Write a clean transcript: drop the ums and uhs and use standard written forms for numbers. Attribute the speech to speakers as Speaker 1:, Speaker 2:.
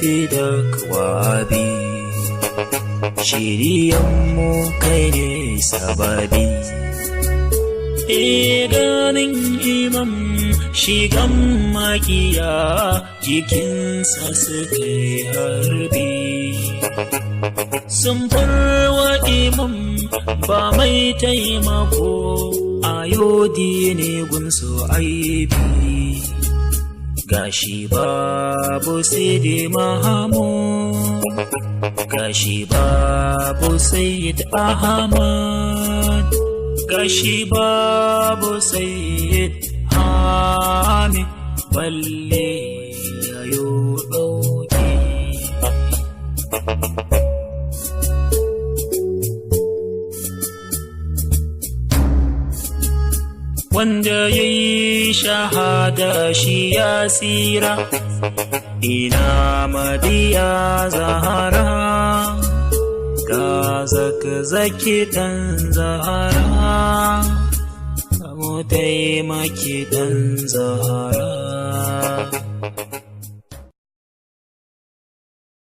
Speaker 1: Fidak wabi shiriyanmu kai ne sababi ganin imam shigan makiya jikinsa suka yi harbi sun farwa imam ba mai taimako ayodi ne gunsu aibi gashi babu Sidi Mahamud gashi babu Sayyid Ahmad gashi babu Sayyid Hamid balle yayo dauki wanda ya yi shahada shi ya tsira ina madiya zahara ga zaki dan zahara mu taimaki dan zahara